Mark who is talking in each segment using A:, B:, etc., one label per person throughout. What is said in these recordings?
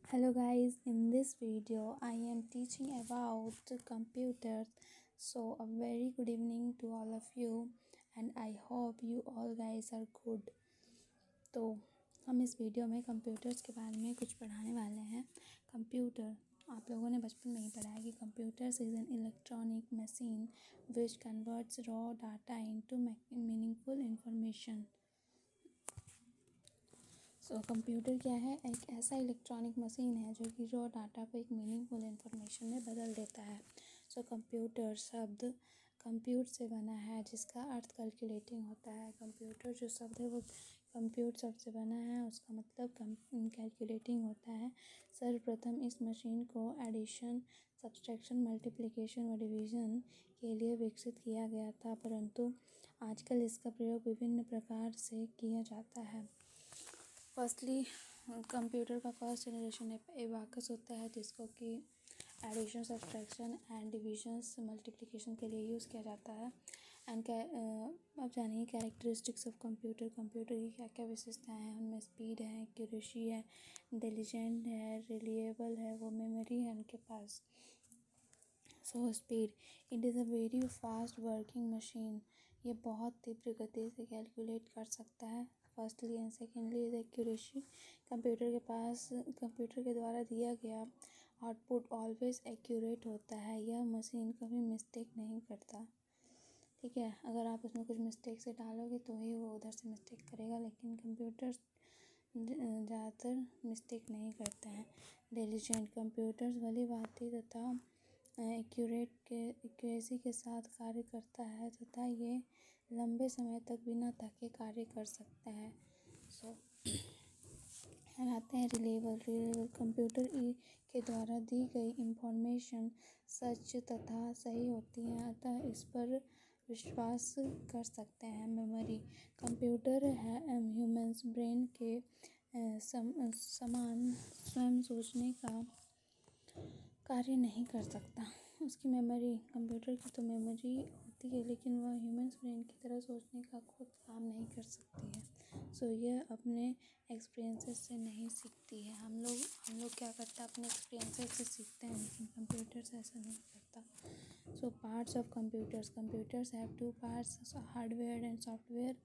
A: Hello guys, in this video I am teaching about computers. So a very good evening to all of you and I hope you all guys are good. तो हम इस video में computers के बारे में कुछ पढ़ाने वाले हैं। कंप्यूटर आप लोगों ने बचपन में ही पढ़ा है कि computers is an electronic machine which converts raw data into meaningful information. Computer क्या है? एक ऐसा इलेक्ट्रॉनिक मशीन है जो कि रॉ डाटा को एक मीनिंगफुल इंफॉर्मेशन में बदल देता है। कंप्यूटर शब्द कंप्यूट से बना है जिसका अर्थ कैलकुलेटिंग होता है। कंप्यूटर जो शब्द है वो कंप्यूट शब्द से बना है, उसका मतलब कैलकुलेटिंग होता है। सर्वप्रथम इस मशीन को एडिशन, सब्सट्रैक्शन, मल्टीप्लिकेशन व डिवीज़न के लिए विकसित किया गया था, परंतु आजकल इसका प्रयोग विभिन्न प्रकार से किया जाता है। फर्स्टली कंप्यूटर का फर्स्ट जनरेशन एबाकस होता है जिसको कि addition, subtraction and divisions, multiplication के लिए यूज़ किया जाता है। एंड अब जानिए कैरेक्टरिस्टिक्स ऑफ कंप्यूटर। कंप्यूटर की क्या क्या विशेषताएं हैं? उनमें स्पीड है, एक्यूरेसी है, इंटेलिजेंट है, रिलायबल है, वो मेमोरी है उनके पास। Speed, it is a very fast working machine. ये बहुत तीव्र गति से कैलकुलेट कर सकता है। Firstly and secondly is accuracy. Computer के द्वारा दिया गया आउटपुट ऑलवेज एक्यूरेट होता है। यह मशीन कभी मिस्टेक नहीं करता। ठीक है, अगर आप उसमें कुछ मिस्टेक से डालोगे तो ही वो उधर से मिस्टेक करेगा, लेकिन कंप्यूटर ज़्यादातर मिस्टेक नहीं करते हैं। इंटेलिजेंट, कंप्यूटर्स भली भांति तथा एक्यूरेसी के साथ कार्य करता है तथा ये लंबे समय तक बिना थके कार्य कर सकता है। आते हैं रिलायबल। कंप्यूटर के द्वारा दी गई इंफॉर्मेशन सच तथा सही होती है, अतः इस पर विश्वास कर सकते हैं। मेमोरी, कंप्यूटर है ह्यूमन्स ब्रेन के समान स्वयं सोचने का कार्य नहीं कर सकता। उसकी मेमोरी, कंप्यूटर की तो मेमोरी होती है लेकिन वह ह्यूमन्स ब्रेन की तरह सोचने का खुद काम नहीं कर सकती है। यह अपने एक्सपीरियंसेस से नहीं सीखती है। हम लोग क्या करते हैं? अपने एक्सपीरियंसेस से सीखते हैं, लेकिन कंप्यूटर्स ऐसा नहीं करता। Parts of computers have two parts, hardware and software.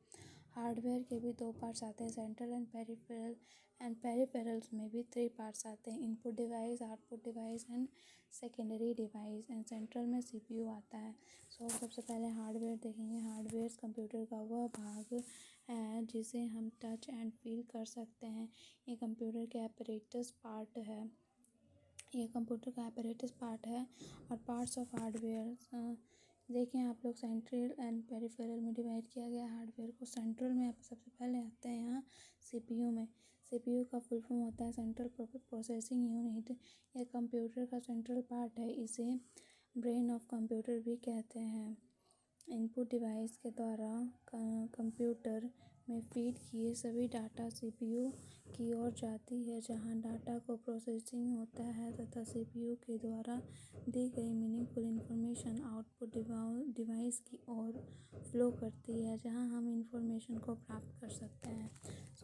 A: Hardware के भी दो पार्ट्स आते हैं, central and peripheral. And peripherals में भी 3 पार्ट्स आते हैं, input device, output device and secondary device. And central में सीपीयू आता है। सबसे पहले हार्डवेयर देखेंगे। हार्डवेयर कंप्यूटर का वह भाग है जिसे हम टच एंड फील कर सकते हैं। ये कंप्यूटर के apparatus पार्ट है। ये कंप्यूटर का apparatus पार्ट है। और पार्ट्स ऑफ हार्डवेयर देखें आप लोग, सेंट्रल एंड पेरिफेरल में डिवाइड किया गया हार्डवेयर को। सेंट्रल में सबसे पहले आते हैं यहाँ सीपीयू में। सीपीयू का फुल फॉर्म होता है सेंट्रल प्रोसेसिंग यूनिट। यह कंप्यूटर का सेंट्रल पार्ट है, इसे ब्रेन ऑफ कंप्यूटर भी कहते हैं। इनपुट डिवाइस के द्वारा कंप्यूटर में फीड किए सभी डाटा सीपीयू की ओर जाती है, जहां डाटा को प्रोसेसिंग होता है तथा सीपीयू के द्वारा दी गई मीनिंगफुल इंफॉर्मेशन आउटपुट डिवाइस की ओर फ्लो करती है, जहां हम इंफॉर्मेशन को प्राप्त कर सकते हैं।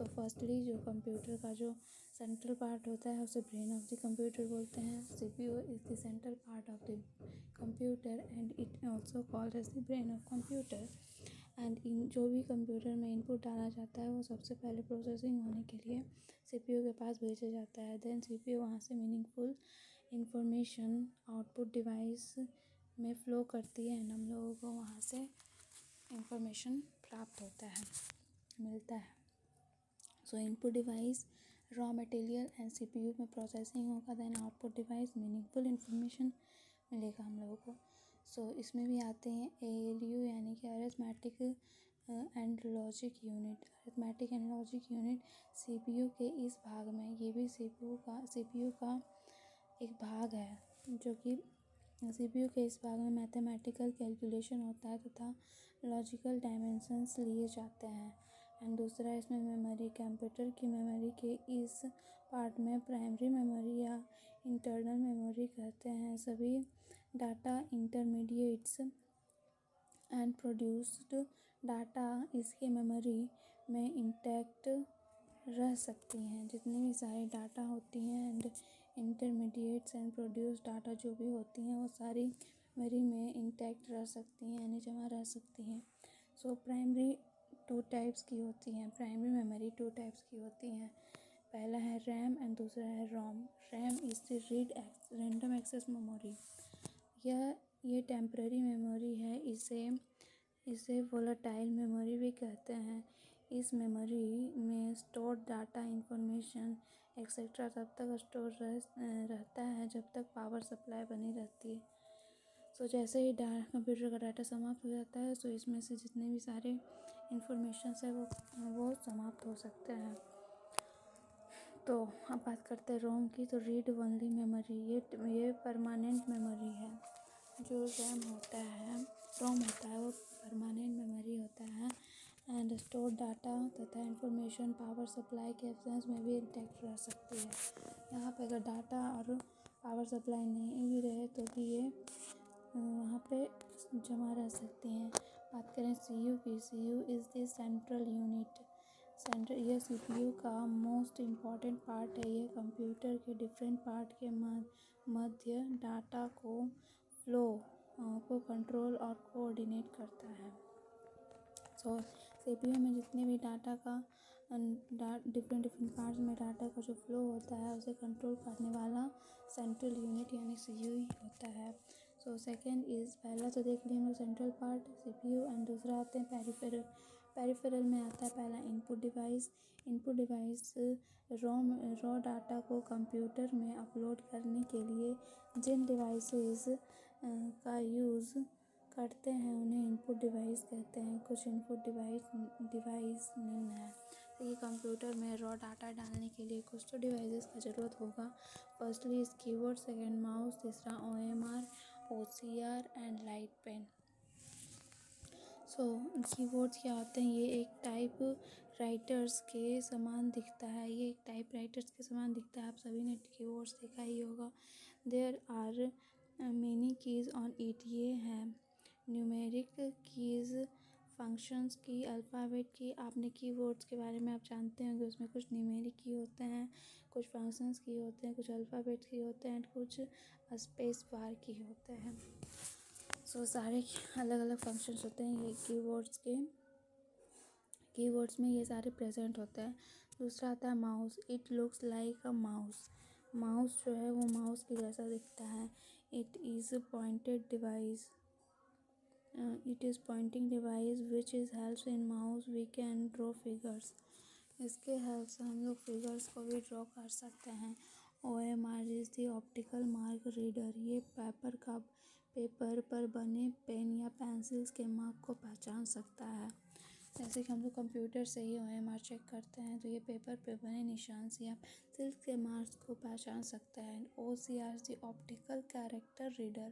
A: फर्स्टली जो कंप्यूटर का जो सेंट्रल पार्ट होता है उसे ब्रेन ऑफ द कंप्यूटर बोलते हैं। CPU is the central part of the computer and it also called as the brain of computer. And जो भी कंप्यूटर में इनपुट डाला जाता है वो सबसे पहले प्रोसेसिंग होने के लिए सीपीयू के पास भेजा जाता है। देन सीपीयू वहाँ से मीनिंगफुल इंफॉर्मेशन आउटपुट डिवाइस में फ़्लो करती है एंड हम लोगों को वहाँ से इंफॉर्मेशन प्राप्त होता है, मिलता है। Input device raw material and CPU में प्रोसेसिंग होगा, then output device meaningful information मिलेगा हम लोगों को। इसमें भी आते हैं एएलयू यानी कि arithmetic and logic unit. Arithmetic and logic unit CPU के इस भाग में, ये भी सीपीयू का एक भाग है, जो कि सीपीयू के इस भाग में मैथमेटिकल कैलकुलेशन होता है तथा लॉजिकल डायमेंशंस लिए जाते हैं। एंड दूसरा इसमें मेमोरी, कंप्यूटर की मेमोरी के इस पार्ट में प्राइमरी मेमोरी या इंटरनल मेमोरी कहते हैं। सभी data intermediates and produced data इसके मेमोरी में इंटैक्ट रह सकती हैं। जितनी भी सारी डाटा होती हैं and intermediates and produce data जो भी होती हैं वो सारी मेमोरी में इंटैक्ट रह सकती हैं, यानी जमा रह सकती हैं। सो प्राइमरी टू टाइप्स की होती हैं। प्राइमरी मेमोरी टू टाइप्स की होती हैं। पहला है रैम एंड दूसरा है ROM. RAM is the random access memory. ये टेम्पररी मेमोरी है। इसे वोलेटाइल मेमोरी भी कहते हैं। इस मेमोरी में स्टोर डाटा, इंफॉर्मेशन एक्सेट्रा तब तक स्टोर रहता है जब तक पावर सप्लाई बनी रहती है। सो जैसे ही कंप्यूटर का डाटा समाप्त हो जाता है, सो इसमें से जितने भी सारे इंफॉर्मेशन है वो समाप्त हो सकते हैं। तो अब बात करते हैं रोम की। तो रीड ओनली मेमोरी, ये परमानेंट मेमोरी है। जो रोम होता है वो परमानेंट मेमोरी होता है एंड स्टोर डाटा तथा इंफॉर्मेशन पावर सप्लाई के एब्सेंस में भी इंटैक्ट रह सकती है। यहाँ पे अगर डाटा और पावर सप्लाई नहीं भी रहे तो भी ये वहाँ पे जमा रह सकती हैं। बात करें सीयू की। CU is the central unit. यह सीपीयू का मोस्ट इम्पॉर्टेंट पार्ट है। यह कंप्यूटर के डिफरेंट पार्ट के मध्य डाटा को फ्लो को कंट्रोल और कोऑर्डिनेट करता है। सो सीपीयू में जितने भी डाटा का डिफरेंट पार्ट्स में डाटा का जो फ्लो होता है उसे कंट्रोल करने वाला सेंट्रल यूनिट यानी सीयू ही होता है। सो सेकंड इज़, पहला तो देख लिया हम लोग सेंट्रल पार्ट सीपीयू एंड दूसरा आते हैं पेरिफेरल। पेरिफेरल में आता है पहला input device. Input device raw data को कंप्यूटर में अपलोड करने के लिए जिन डिवाइसेस का यूज़ करते हैं उन्हें इनपुट डिवाइस कहते हैं। कुछ इनपुट डिवाइस निम्न है। तो ये कंप्यूटर में रॉ डाटा डालने के लिए कुछ तो डिवाइसेस का ज़रूरत होगा। Firstly is keyboard, second mouse, तीसरा OMR, OCR and light pen. So keyboards क्या होते हैं? ये एक टाइप राइटर्स के समान दिखता है। आप सभी ने कीबोर्ड्स देखा ही होगा। There are many keys on it. ये है numeric keys, functions key, alphabet key. आपने कीबोर्ड्स के बारे में आप जानते होंगे, उसमें कुछ न्यूमेरिक की होते हैं, कुछ फंक्शंस की होते हैं, कुछ अल्फ़ाबेट की होते हैं, कुछ स्पेस बार की होते हैं। सो सारे अलग अलग फंक्शंस होते हैं ये कीबोर्ड्स में ये सारे प्रेजेंट होते हैं। दूसरा आता है mouse. It looks like a mouse. Mouse जो है वो माउस के जैसा दिखता है। It is pointing device which is helps in mouse we can draw figures. इसके हेल्प से हम लोग फिगर्स को भी ड्रॉ कर सकते हैं। OMR is the optical mark reader. ये पेपर पर बने पेन या पेंसिल्स के मार्क को पहचान सकता है। जैसे कि हम लोग कंप्यूटर से ही OMR चेक करते हैं, तो ये पेपर पे बने निशान से या पेंसिल के मार्क्स को पहचान सकता है। OCR is the optical character reader.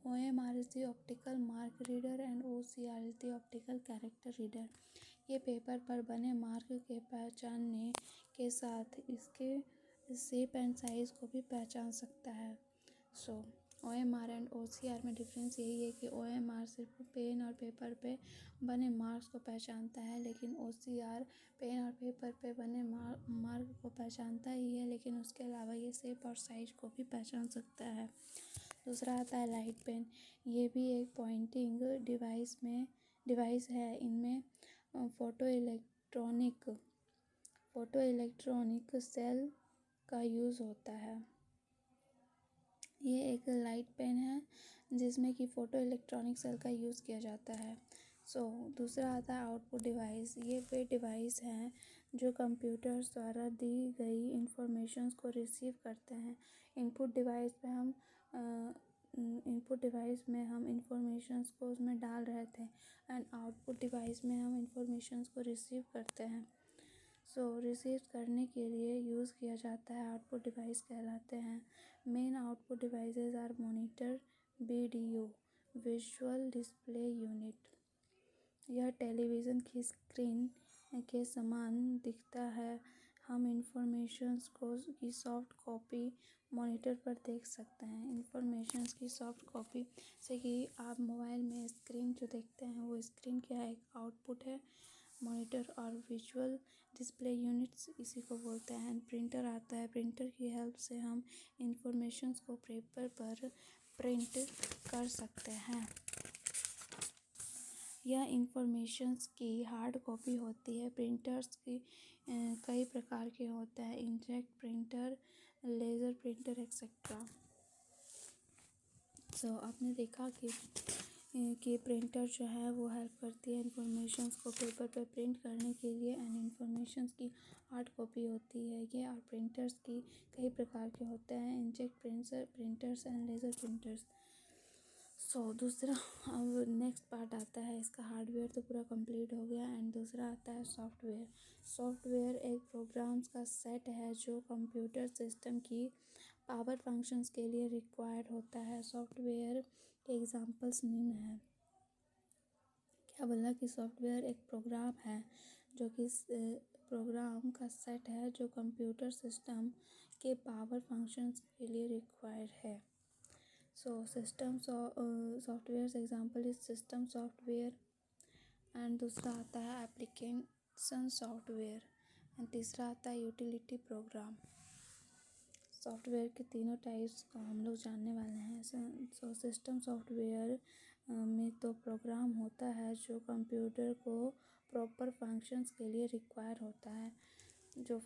A: OMR is the optical mark reader and OCR is the optical character reader. ये पेपर पर बने मार्क के पहचानने के साथ इसके शेप एंड साइज़ को भी पहचान सकता है। सो OMR एंड OCR में डिफरेंस यही है कि OMR सिर्फ पेन और पेपर पे बने मार्क्स को पहचानता है, लेकिन OCR पेन और पेपर पे बने मार्क को पहचानता ही है, लेकिन उसके अलावा ये शेप और साइज को भी पहचान सकता है। दूसरा आता है लाइट पेन। ये भी एक पॉइंटिंग डिवाइस है। इनमें फोटो इलेक्ट्रॉनिक सेल का यूज़ होता है। ये एक लाइट पेन है जिसमें कि फ़ोटो इलेक्ट्रॉनिक सेल का यूज़ किया जाता है। दूसरा आता है आउटपुट डिवाइस। ये वे डिवाइस हैं जो कंप्यूटर्स द्वारा दी गई इंफॉर्मेशंस को रिसीव करते हैं। इनपुट डिवाइस में हम इंफॉर्मेशंस को उसमें डाल रहे थे एंड आउटपुट डिवाइस में हम इंफॉर्मेशंस को रिसीव करते हैं। रिसीव करने के लिए यूज़ किया जाता है आउटपुट डिवाइस कहलाते हैं। Main output devices are monitor, BDU, visual display unit. यह टेलीविज़न की स्क्रीन के समान दिखता है। हम इंफॉर्मेशंस की सॉफ्ट कॉपी मॉनिटर पर देख सकते हैं। इंफॉर्मेशंस की सॉफ्ट कॉपी से कि आप मोबाइल में स्क्रीन जो देखते हैं वो स्क्रीन क्या है, एक आउटपुट है मॉनिटर और विजुअल डिस्प्ले यूनिट्स इसी को बोलते हैं। एंड प्रिंटर आता है। प्रिंटर की हेल्प से हम इंफॉर्मेशंस को पेपर पर प्रिंट कर सकते हैं। यह इंफॉर्मेशंस की हार्ड कॉपी होती है। प्रिंटर्स की कई प्रकार के होते हैं, inkjet printer, laser printer etcetera. आपने देखा कि प्रिंटर जो है वो हेल्प करती है इंफॉर्मेशंस को पेपर पे प्रिंट करने के लिए। एंड इंफॉर्मेशंस की हार्ड कॉपी होती है ये। और प्रिंटर्स की कई प्रकार के होते हैं, inkjet printers and laser printers. दूसरा, अब नेक्स्ट पार्ट आता है इसका। हार्डवेयर तो पूरा कंप्लीट हो गया। एंड दूसरा आता है सॉफ्टवेयर। सॉफ्टवेयर एक प्रोग्राम्स का सेट है जो कंप्यूटर सिस्टम की पावर फंक्शंस के लिए रिक्वायर्ड होता है। सॉफ्टवेयर के एग्जांपल्स निम्न हैं। क्या बोला कि सॉफ्टवेयर एक प्रोग्राम है जो कि प्रोग्राम का सेट है जो कंप्यूटर सिस्टम के पावर फंक्शंस के लिए रिक्वायर्ड है। System software example is system software. And दूसरा आता है एप्लीकेशन सॉफ्टवेयर। एंड तीसरा आता है यूटिलिटी प्रोग्राम। सॉफ्टवेयर के तीनों टाइप्स को हम लोग जानने वाले हैं। सिस्टम सॉफ्टवेयर में तो प्रोग्राम होता है जो कंप्यूटर को प्रॉपर फंक्शंस के लिए रिक्वायर होता है। जो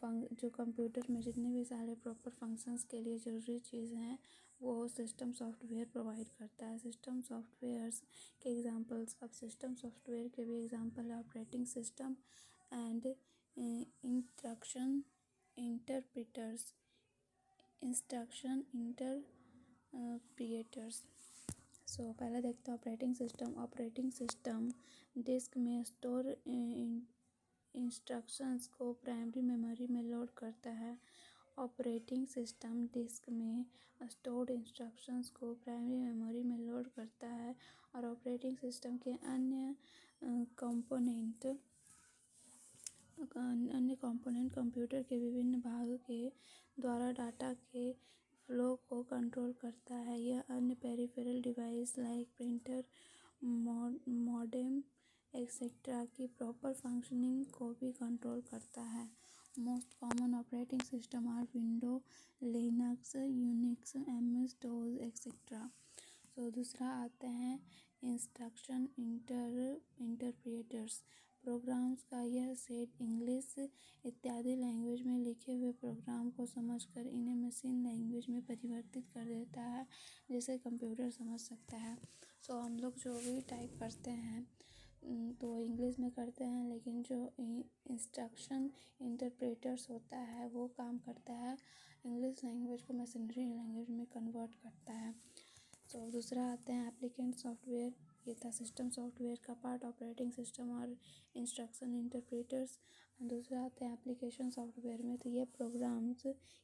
A: कंप्यूटर में जितने भी सारे प्रॉपर फंक्शंस के लिए ज़रूरी चीज़ हैं वो सिस्टम सॉफ्टवेयर प्रोवाइड करता है। सिस्टम सॉफ्टवेयर्स के एग्जांपल्स, अब सिस्टम सॉफ्टवेयर के भी एग्जांपल है operating system and instruction interpreters, instruction interpreters. पहले देखते हैं operating system. Operating system disk में स्टोर इंस्ट्रक्शंस को प्राइमरी मेमोरी में लोड करता है। ऑपरेटिंग सिस्टम डिस्क में स्टोर्ड इंस्ट्रक्शंस को प्राइमरी मेमोरी में लोड करता है और ऑपरेटिंग सिस्टम के अन्य कंपोनेंट कंप्यूटर के विभिन्न भागों के द्वारा डाटा के फ्लो को कंट्रोल करता है। यह अन्य peripheral device like printer, modem etcetera की प्रॉपर फंक्शनिंग को भी कंट्रोल करता है। Most common operating system are window, Linux, Unix, MS DOS etcetera. दूसरा आते हैं इंस्ट्रक्शन इंटरप्रिएटर्स। प्रोग्राम्स का यह सेट इंग्लिश इत्यादि लैंग्वेज में लिखे हुए प्रोग्राम को समझकर इन्हें मशीन लैंग्वेज में परिवर्तित कर देता है जिसे कंप्यूटर समझ सकता है। हम लोग जो भी टाइप करते हैं तो इंग्लिश में करते हैं, लेकिन जो इंस्ट्रक्शन इंटरप्रेटर्स होता है वो काम करता है इंग्लिश लैंग्वेज को मशीनरी लैंग्वेज में कन्वर्ट करता है। दूसरा आते हैं एप्लीकेंट सॉफ्टवेयर। ये था सिस्टम सॉफ्टवेयर का पार्ट, ऑपरेटिंग सिस्टम और इंस्ट्रक्शन इंटरप्रेटर्स। दूसरा आते हैं एप्लीकेशन सॉफ्टवेयर में। तो ये प्रोग्राम्स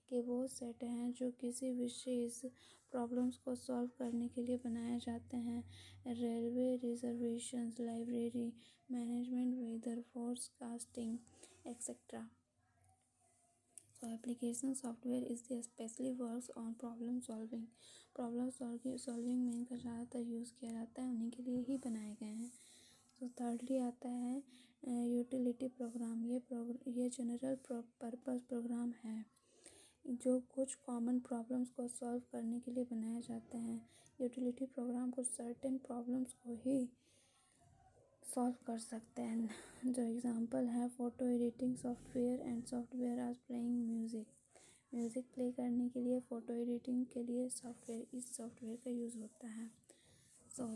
A: के वो सेट हैं जो किसी विशेष प्रॉब्लम्स को सॉल्व करने के लिए बनाए जाते हैं। Railway reservations, library management, weather forecasting etcetera. Application software is specially works on problem solving में इनका ज़्यादातर यूज़ किया जाता है, उन्हीं के लिए ही बनाए गए हैं। थर्डली आता है यूटिलिटी प्रोग्राम। ये जनरल पर्पस प्रोग्राम है जो कुछ कॉमन प्रॉब्लम्स को सॉल्व करने के लिए बनाए जाते हैं। यूटिलिटी प्रोग्राम कुछ सर्टेन प्रॉब्लम्स को ही सॉल्व कर सकते हैं। जो एग्जांपल है photo editing software and software आज प्लेइंग म्यूज़िक प्ले करने के लिए फ़ोटो एडिटिंग के लिए इस सॉफ्टवेयर का यूज़ होता है।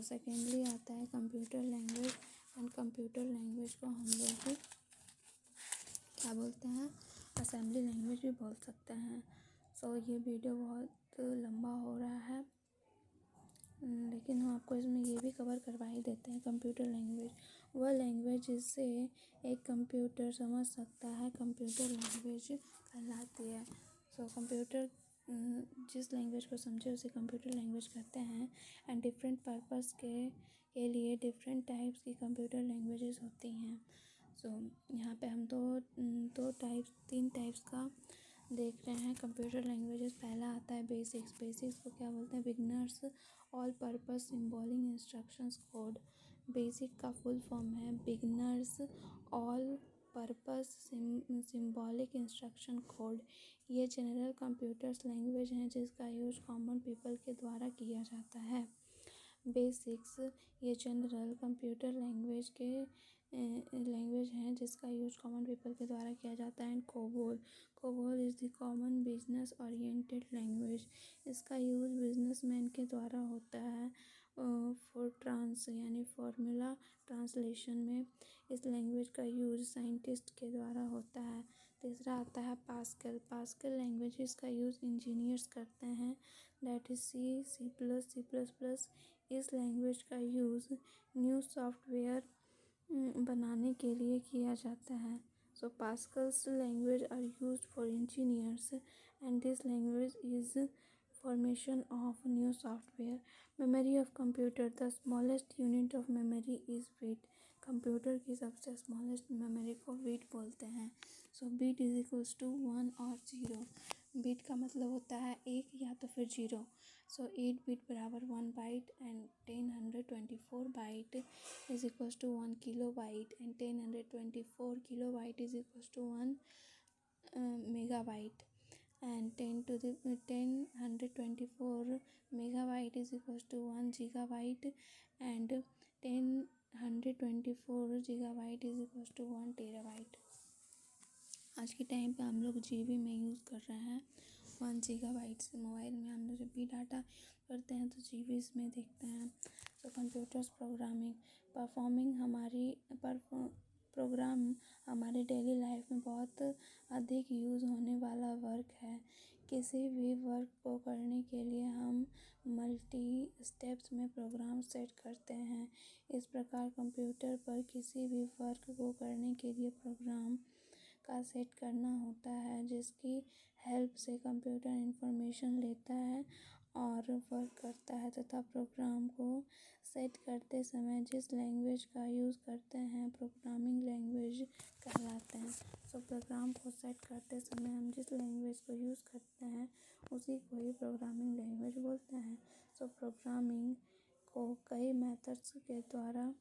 A: सेकेंडली आता है computer language. And computer language को हम लोग क्या बोलते हैं, असेंबली लैंग्वेज भी बोल सकते हैं। ये वीडियो बहुत लंबा हो रहा है, लेकिन हम आपको इसमें ये भी कवर करवा ही देते हैं। कंप्यूटर लैंग्वेज वह लैंग्वेज जिससे एक कंप्यूटर समझ सकता है, कंप्यूटर लैंग्वेज कहलाती है। कंप्यूटर जिस लैंग्वेज को समझे उसे कंप्यूटर लैंग्वेज कहते हैं। एंड डिफरेंट पर्पस के लिए डिफरेंट टाइप्स की कंप्यूटर लैंग्वेजेस होती हैं। यहाँ पे हम तीन टाइप्स का देख रहे हैं कंप्यूटर लैंग्वेजेस। पहला आता है बेसिक्स को क्या बोलते हैं, beginners, all purpose symbolic instructions code. Basic का फुल फॉर्म है beginners all purpose symbolic instruction code. ये जनरल कंप्यूटर्स लैंग्वेज हैं जिसका यूज कॉमन पीपल के द्वारा किया जाता है। बेसिक्स ये जनरल कंप्यूटर लैंग्वेज हैं जिसका यूज कॉमन पीपल के द्वारा किया जाता है। And COBOL COBOL is the common business oriented language. इसका यूज बिजनेसमैन के द्वारा होता है यानी फॉर्मूला ट्रांसलेशन में। इस लैंग्वेज का यूज साइंटिस्ट के द्वारा होता है। तीसरा आता है पास्कल। पास्कल लैंग्वेज का यूज इंजीनियर्स करते हैं, that is C plus C plus plus. इस लैंग्वेज का यूज़ न्यू सॉफ्टवेयर बनाने के लिए किया जाता है। So Pascals language are used for engineers and this language is formation of new software. Memory of computer, the smallest unit of memory is bit. Computer की सबसे स्मॉलेस्ट मेमोरी को beat बोलते हैं। सो बीट इज इक्वल्स टू 1 और 0। Beat का मतलब होता है एक या तो फिर 0। सो 8 बीट बराबर 1 byte and 1024 byte is equals to 1 kilobyte and 1024 kilobyte is equals to 1 megabyte and 1024 megabyte is equals to 1 gigabyte and 1024 gigabyte is equals to 1 terabyte। आज के टाइम पे हम लोग जीबी में यूज़ कर रहे हैं। 1 गीगाबाइट से मोबाइल में हम लोग जब भी डाटा करते हैं तो जीबीज़ में देखते हैं। तो कंप्यूटर्स प्रोग्राम हमारे डेली लाइफ में बहुत अधिक यूज़ होने वाला वर्क है। किसी भी वर्क को करने के लिए हम मल्टी स्टेप्स में प्रोग्राम सेट करते हैं। इस प्रकार कंप्यूटर पर किसी भी वर्क को करने के लिए प्रोग्राम का सेट करना होता है, जिसकी हेल्प से कंप्यूटर इंफॉर्मेशन लेता है और वर्क करता है तथा प्रोग्राम को सेट करते समय जिस लैंग्वेज का यूज़ करते हैं प्रोग्रामिंग लैंग्वेज कहलाते हैं। सो प्रोग्राम को सेट करते समय हम जिस लैंग्वेज को यूज़ करते हैं उसी को ही प्रोग्रामिंग लैंग्वेज बोलते हैं। सो प्रोग्रामिंग को कई मेथड्स के द्वारा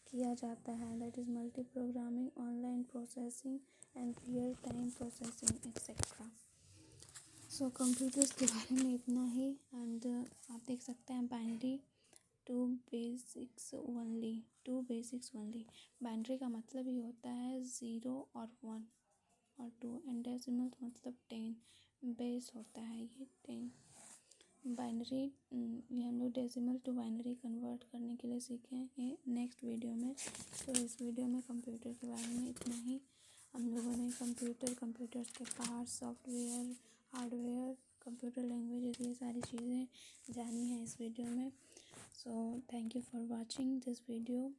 A: किया जाता है, that is multi programming, online processing and real time processing etcetera. So computers के बारे में इतना ही। एंड आप देख सकते हैं binary to basics only. Binary का मतलब ही होता है 0 और 1 और 2 एंड डेसिमल मतलब 10। बेस होता है ये 10। बाइनरी ये हम लोग डेसिमल टू बाइनरी कन्वर्ट करने के लिए सीखेंगे नेक्स्ट वीडियो में। तो इस वीडियो में कंप्यूटर के बारे में इतना ही। हम लोगों ने कंप्यूटर्स के parts, software, hardware, computer language, ये सारी चीज़ें जानी हैं इस वीडियो में। So thank you for watching this video.